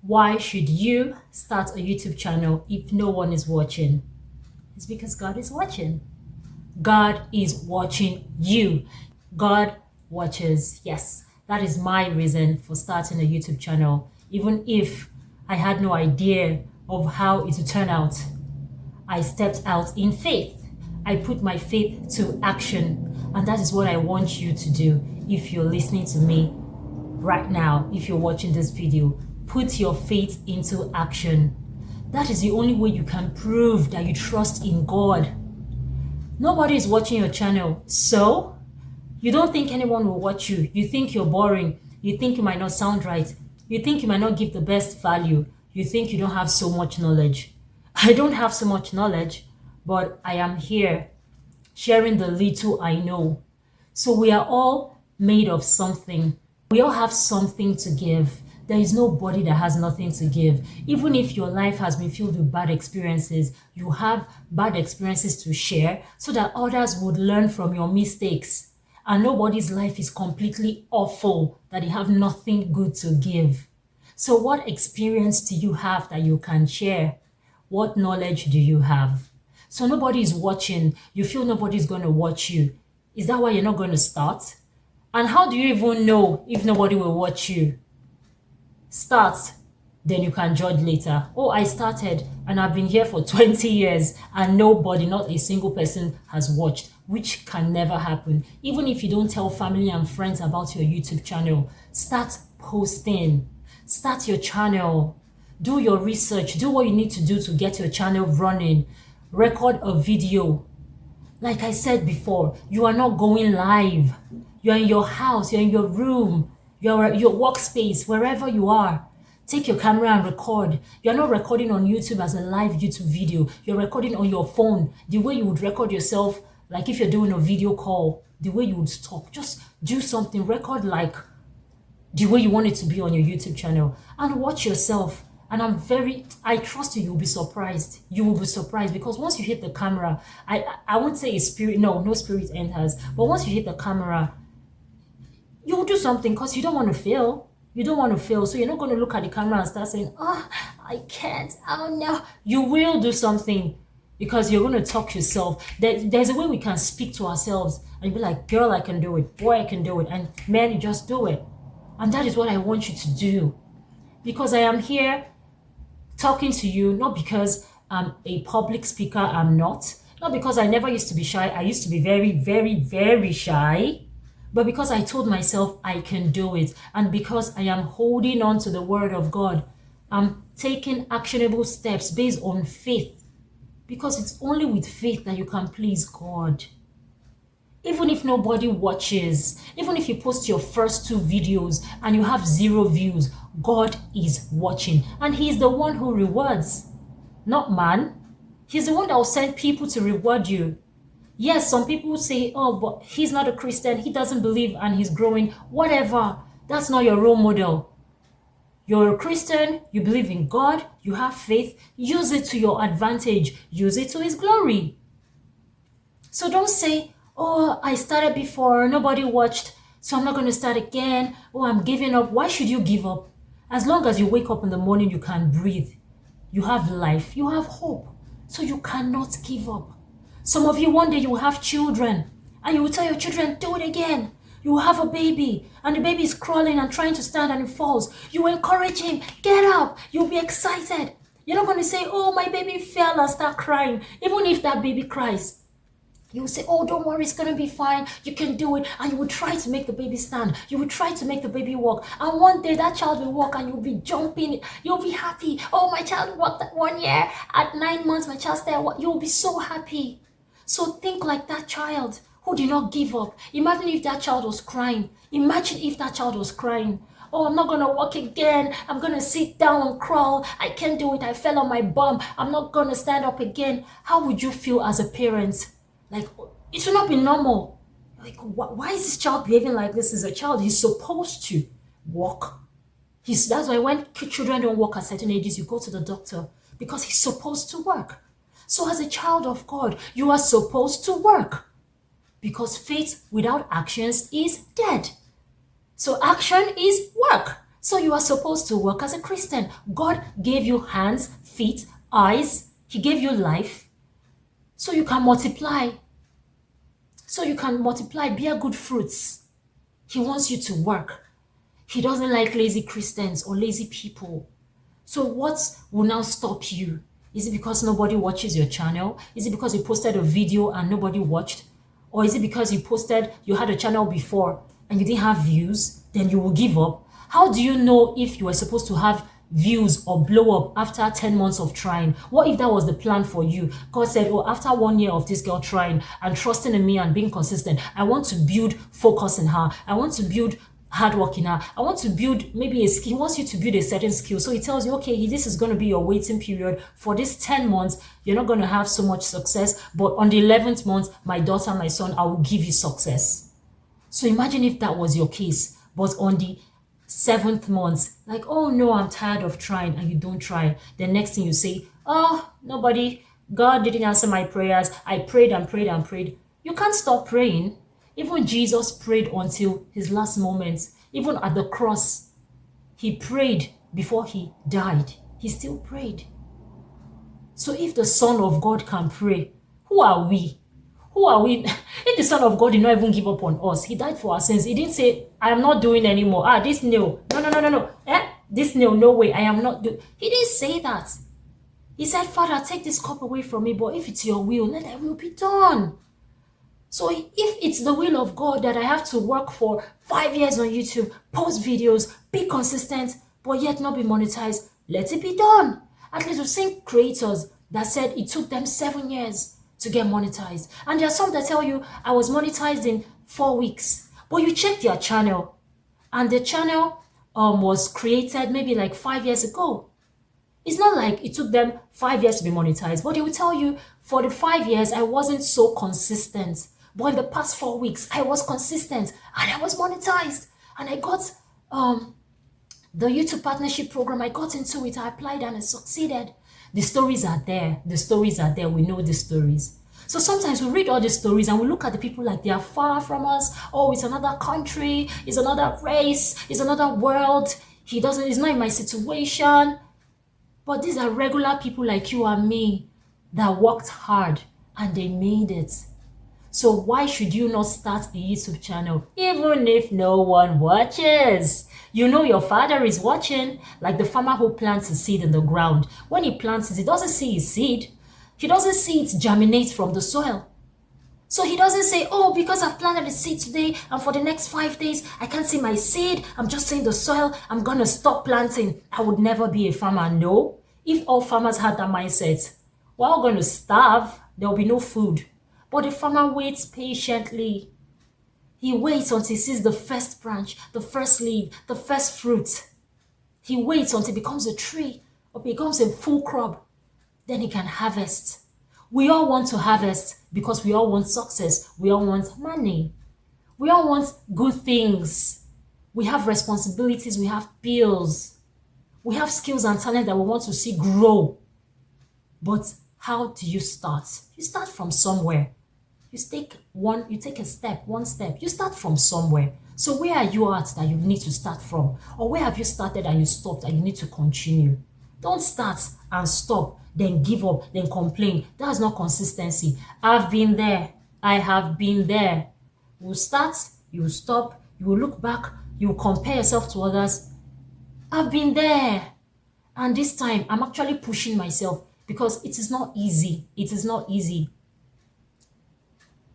Why should you start a YouTube channel if no one is watching? It's because God is watching. God is watching you. God watches. Yes, that is my reason for starting a YouTube channel. Even if I had no idea of how it would turn out, I stepped out in faith. I put my faith to action. And that is what I want you to do if you're listening to me right now, if you're watching this video. Put your faith into action. That is the only way you can prove that you trust in God. Nobody is watching your channel, so you don't think anyone will watch you. You think you're boring. You think you might not sound right. You think you might not give the best value. You think you don't have so much knowledge. I don't have so much knowledge, but I am here sharing the little I know. So we are all made of something. We all have something to give. There is nobody that has nothing to give. Even if your life has been filled with bad experiences, you have bad experiences to share so that others would learn from your mistakes. And nobody's life is completely awful that they have nothing good to give. So what experience do you have that you can share? What knowledge do you have? So nobody is watching. You feel nobody's going to watch you. Is that why you're not going to start? And how do you even know if nobody will watch you? Start, then you can judge later. Oh, I started and I've been here for 20 years and nobody, not a single person has watched, which can never happen. Even if you don't tell family and friends about your YouTube channel, start posting. Start your channel. Do your research. Do what you need to do to get your channel running. Record a video. Like I said before, you are not going live. You're in your house, you're in your room, you're at your workspace, wherever you are. Take your camera and record. You're not recording on YouTube as a live YouTube video. You're recording on your phone, the way you would record yourself, like if you're doing a video call, the way you would talk. Just do something, record like the way you want it to be on your YouTube channel and watch yourself. And I trust you, you'll be surprised. You will be surprised because once you hit the camera, I won't say a spirit, no spirit enters, but once you hit the camera, you'll do something because you don't want to fail. You don't want to fail. So you're not going to look at the camera and start saying, oh, I can't, oh no. You will do something because you're going to talk yourself. There's a way we can speak to ourselves and be like, girl, I can do it. Boy, I can do it. And man, you just do it. And that is what I want you to do. Because I am here talking to you, not because I'm a public speaker, I'm not. Not because I never used to be shy. I used to be very, very, very shy. But because I told myself I can do it. And because I am holding on to the word of God, I'm taking actionable steps based on faith. Because it's only with faith that you can please God. Even if nobody watches, even if you post your first 2 videos and you have 0 views, God is watching. And He is the one who rewards, not man. He's the one that will send people to reward you. Yes, some people say, oh, but he's not a Christian. He doesn't believe and he's growing. Whatever. That's not your role model. You're a Christian. You believe in God. You have faith. Use it to your advantage. Use it to His glory. So don't say, oh, I started before, nobody watched, so I'm not going to start again. Oh, I'm giving up. Why should you give up? As long as you wake up in the morning, you can breathe. You have life. You have hope. So you cannot give up. Some of you, one day you will have children and you will tell your children, do it again. You will have a baby and the baby is crawling and trying to stand and it falls. You will encourage him, get up. You'll be excited. You're not going to say, oh, my baby fell and start crying. Even if that baby cries, you will say, oh, don't worry, it's going to be fine. You can do it. And you will try to make the baby stand. You will try to make the baby walk. And one day that child will walk and you'll be jumping. You'll be happy. Oh, my child walked that 1 year. At 9 months, my child started walking. You'll be so happy. So think like that child who did not give up. Imagine if that child was crying. Imagine if that child was crying. Oh, I'm not going to walk again. I'm going to sit down and crawl. I can't do it. I fell on my bum. I'm not going to stand up again. How would you feel as a parent? Like, it should not be normal. Like, why is this child behaving like this? Is a child. He's supposed to walk. That's why when children don't walk at certain ages, you go to the doctor because he's supposed to work. So as a child of God, you are supposed to work because faith without actions is dead. So action is work. So you are supposed to work as a Christian. God gave you hands, feet, eyes. He gave you life so you can multiply. So you can multiply, bear good fruits. He wants you to work. He doesn't like lazy Christians or lazy people. So what will now stop you? Is it because nobody watches your channel? Is it because you posted a video and nobody watched? Or is it because you had a channel before and you didn't have views, then you will give up? How do you know if you were supposed to have views or blow up after 10 months of trying? What if that was the plan for you? God said, oh, after 1 year of this girl trying and trusting in me and being consistent, I want to build focus in her. I want to build hard work in her. I want to build maybe a skill. He wants you to build a certain skill. So he tells you, okay, this is going to be your waiting period. For this 10 months, you're not going to have so much success. But on the 11th month, my daughter, my son, I will give you success. So imagine if that was your case. But on the 7th month, like, oh no, I'm tired of trying, and you don't try. The next thing you say, oh, God didn't answer my prayers. I prayed and prayed and prayed. You can't stop praying. Even Jesus prayed until his last moments. Even at the cross, he prayed before he died. He still prayed. So if the Son of God can pray, who are we? Who are we? If the Son of God did not even give up on us, he died for our sins. He didn't say, I am not doing anymore. This no. No. This no way. I am not doing. He didn't say that. He said, Father, take this cup away from me, but if it's your will, let thy will be done. So if it's the will of God that I have to work for 5 years on YouTube, post videos, be consistent, but yet not be monetized, let it be done. At least we've seen creators that said it took them 7 years to get monetized. And there are some that tell you, I was monetized in 4 weeks. But you check their channel, and the channel was created maybe like 5 years ago. It's not like it took them 5 years to be monetized, but they will tell you, for the 5 years, I wasn't so consistent. But in the past 4 weeks, I was consistent and I was monetized. And I got the YouTube partnership program. I got into it. I applied and I succeeded. The stories are there. The stories are there. We know the stories. So sometimes we read all the stories and we look at the people like they are far from us. Oh, it's another country. It's another race. It's another world. He's not in my situation. But these are regular people like you and me that worked hard and they made it. So why should you not start a YouTube channel even if no one watches? You know your Father is watching, like the farmer who plants a seed in the ground. When he plants it, he doesn't see his seed. He doesn't see it germinate from the soil. So he doesn't say, oh, because I've planted a seed today and for the next 5 days, I can't see my seed. I'm just seeing the soil. I'm going to stop planting. I would never be a farmer. No. If all farmers had that mindset, we're all going to starve. There will be no food. But the farmer waits patiently. He waits until he sees the first branch, the first leaf, the first fruit. He waits until it becomes a tree or becomes a full crop. Then he can harvest. We all want to harvest because we all want success. We all want money. We all want good things. We have responsibilities. We have bills. We have skills and talent that we want to see grow. But how do you start? You start from somewhere. You take a step, one step. You start from somewhere. So where are you at that you need to start from? Or where have you started and you stopped and you need to continue? Don't start and stop, then give up, then complain. That's not consistency. I've been there. I have been there. You will start, you will stop, you will look back, you will compare yourself to others. I've been there. And this time, I'm actually pushing myself because it is not easy. It is not easy.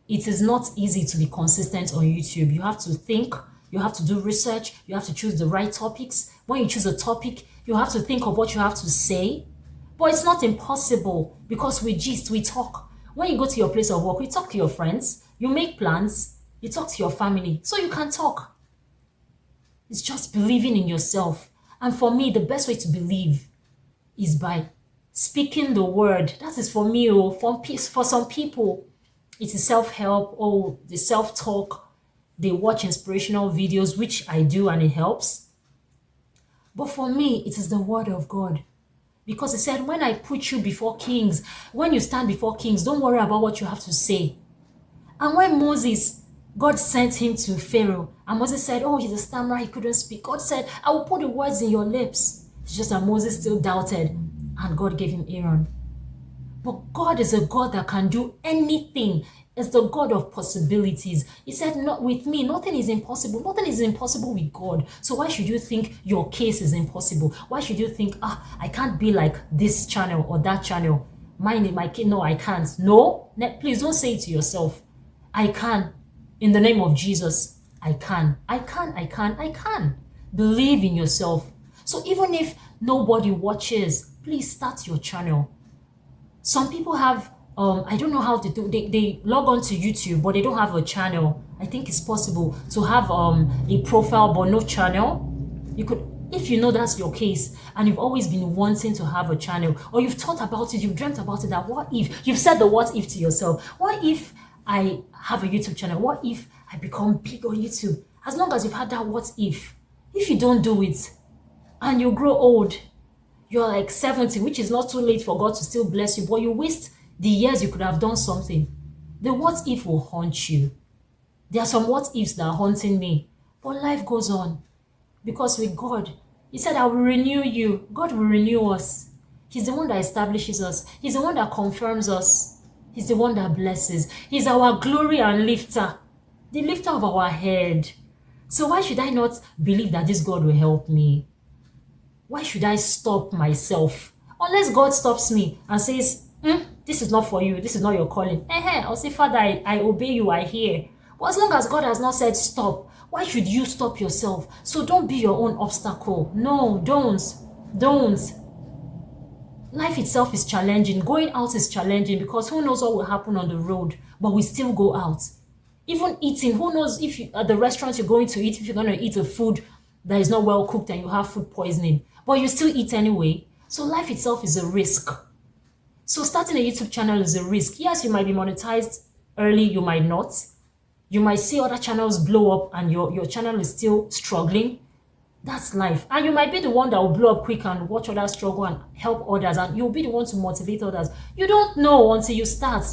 It is not easy to be consistent on YouTube. You have to think, you have to do research, you have to choose the right topics. When you choose a topic, you have to think of what you have to say. But it's not impossible because we gist, we talk. When you go to your place of work, you talk to your friends, you make plans, you talk to your family, so you can talk. It's just believing in yourself. And for me, the best way to believe is by speaking the word. That is for me, for some people. It is self-help, the self-talk. They watch inspirational videos, which I do, and it helps. But for me, it is the word of God. Because it said, when I put you before kings, when you stand before kings, don't worry about what you have to say. And when Moses God sent him to Pharaoh. And Moses said, oh, he's a stammerer, he couldn't speak. God said, I will put the words in your lips. It's just that Moses still doubted. And God gave him Aaron. But God is a God that can do anything. It's the God of possibilities. He said, not with me, nothing is impossible. Nothing is impossible with God. So why should you think your case is impossible? Why should you think, I can't be like this channel or that channel? My kid, no, I can't. No, please don't say it to yourself. I can. In the name of Jesus, I can. I can. Believe in yourself. So even if nobody watches, please start your channel. Some people have, I don't know how to do, they log on to YouTube, but they don't have a channel. I think it's possible to have a profile but no channel. You could, if you know that's your case, and you've always been wanting to have a channel, or you've thought about it, you've dreamt about it, that what if, you've said the what if to yourself, what if I have a YouTube channel? What if I become big on YouTube? As long as you've had that what if you don't do it, and you grow old, you're like 70, which is not too late for God to still bless you, but you waste the years you could have done something. The what if will haunt you. There are some what ifs that are haunting me, but life goes on. Because with God, he said, I will renew you. God will renew us. He's the one that establishes us. He's the one that confirms us. He's the one that blesses. He's our glory and lifter, the lifter of our head. So why should I not believe that this God will help me? Why should I stop myself? Unless God stops me and says, this is not for you, this is not your calling. I'll say, Father, I obey you, I hear. But as long as God has not said stop, why should you stop yourself? So don't be your own obstacle. No, don't. Life itself is challenging. Going out is challenging because who knows what will happen on the road, but we still go out. Even eating, who knows if at the restaurant you're going to eat, if you're going to eat a food that is not well cooked and you have food poisoning, but you still eat anyway. So life itself is a risk. So starting a YouTube channel is a risk. Yes, you might be monetized early, you might not. You might see other channels blow up and your channel is still struggling. That's life. And you might be the one that will blow up quick and watch others struggle and help others, and you'll be the one to motivate others. You don't know until you start.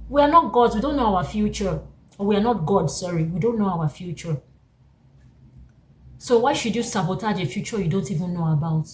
We are not gods. We don't know our future. Or we are not God, sorry. We don't know our future. So why should you sabotage a future you don't even know about?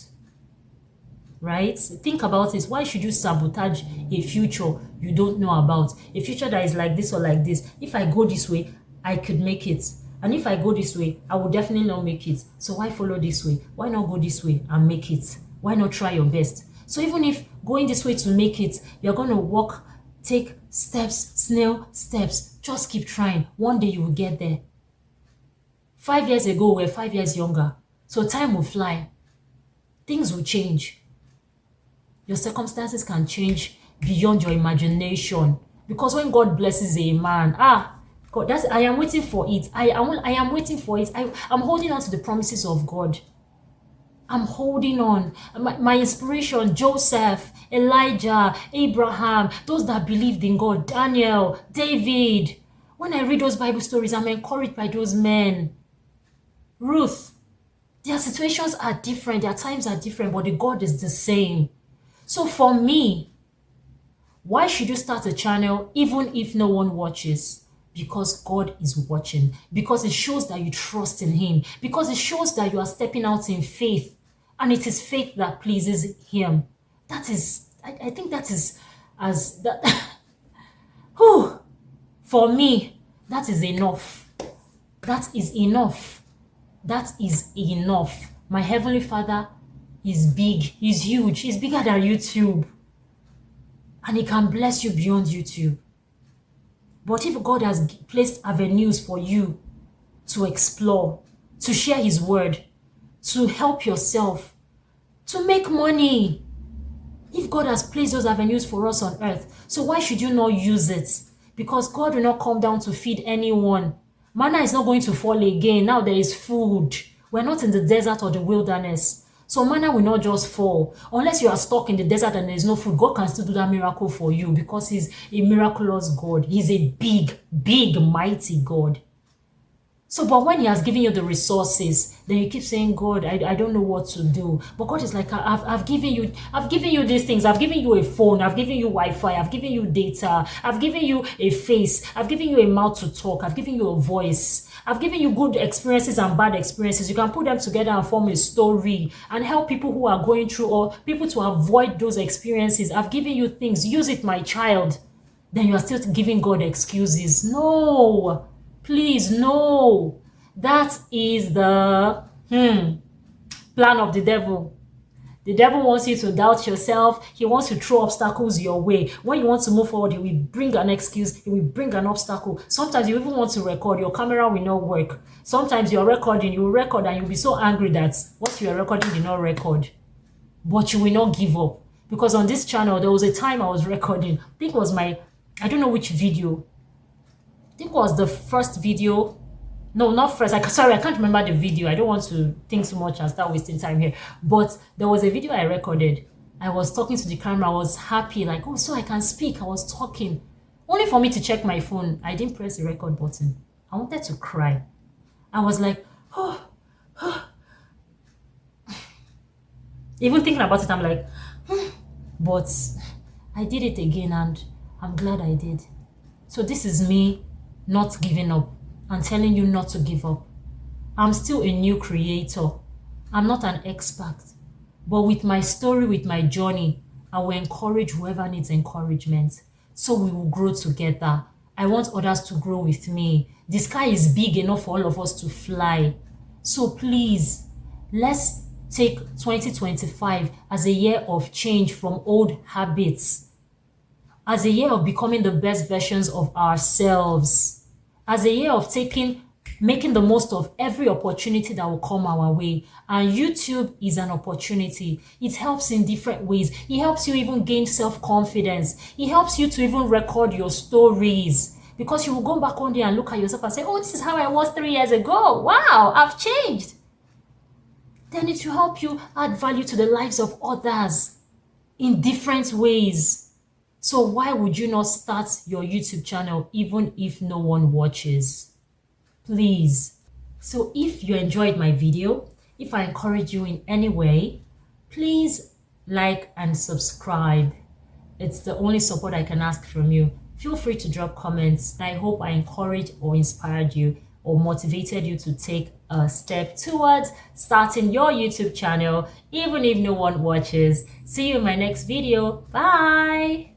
Right? Think about it. Why should you sabotage a future you don't know about? A future that is like this or like this. If I go this way, I could make it. And if I go this way, I will definitely not make it. So why follow this way? Why not go this way and make it? Why not try your best? So even if going this way to make it, you're going to walk, take steps, snail steps. Just keep trying. One day you will get there. 5 years ago, we're 5 years younger. So time will fly. Things will change. Your circumstances can change beyond your imagination. Because when God blesses a man, God, I am waiting for it. I am waiting for it. I'm holding on to the promises of God. I'm holding on. My inspiration, Joseph, Elijah, Abraham, those that believed in God, Daniel, David. When I read those Bible stories, I'm encouraged by those men. Ruth, their situations are different, their times are different, but the God is the same. So for me, why should you start a channel even if no one watches? Because God is watching. Because it shows that you trust in Him. Because it shows that you are stepping out in faith. And it is faith that pleases Him. That is, I think that is, as that, for me, that is enough. That is enough. That is enough. My Heavenly Father is big. He's huge. He's bigger than YouTube. And He can bless you beyond YouTube. But if God has placed avenues for you to explore, to share His word, to help yourself, to make money, if God has placed those avenues for us on earth, so why should you not use it? Because God will not come down to feed anyone. Manna is not going to fall again. Now there is food. We're not in the desert or the wilderness. So manna will not just fall. Unless you are stuck in the desert and there is no food, God can still do that miracle for you because He's a miraculous God. He's a big, big, mighty God. So, but when he has given you the resources, then you keep saying, God, I don't know what to do. But God is like, I've given you these things. I've given you a phone. I've given you Wi-Fi. I've given you data. I've given you a face. I've given you a mouth to talk. I've given you a voice. I've given you good experiences and bad experiences. You can put them together and form a story and help people who are going through or people to avoid those experiences. I've given you things. Use it, my child. Then you are still giving God excuses. No. Please, no. That is the plan of the devil. The devil wants you to doubt yourself. He wants to throw obstacles your way. When you want to move forward, he will bring an excuse. He will bring an obstacle. Sometimes you even want to record. Your camera will not work. Sometimes you're recording. You will record and you'll be so angry that what you are recording did not record. But you will not give up. Because on this channel, there was a time I was recording. I think it was I don't know which video. I think it was the first video. No, not first. Sorry, I can't remember the video. I don't want to think too much and start wasting time here. But there was a video I recorded. I was talking to the camera. I was happy, like, oh, so I can speak. I was talking. Only for me to check my phone. I didn't press the record button. I wanted to cry. I was like, oh. Even thinking about it, I'm like, but I did it again and I'm glad I did. So this is me not giving up and telling you not to give up. I'm still a new creator. I'm not an expert. But with my story, with my journey, I will encourage whoever needs encouragement. So we will grow together. I want others to grow with me. The sky is big enough for all of us to fly. So please, let's take 2025 as a year of change from old habits, as a year of becoming the best versions of ourselves, as a year of making the most of every opportunity that will come our way. And YouTube is an opportunity. It helps in different ways. It helps you even gain self-confidence. It helps you to even record your stories, because you will go back one day and look at yourself and say, oh, this is how I was 3 years ago. Wow, I've changed. Then it will help you add value to the lives of others in different ways. So why would you not start your YouTube channel even if no one watches? Please. So if you enjoyed my video, if I encourage you in any way, please like and subscribe. It's the only support I can ask from you. Feel free to drop comments. I hope I encouraged or inspired you or motivated you to take a step towards starting your YouTube channel, even if no one watches. See you in my next video. Bye.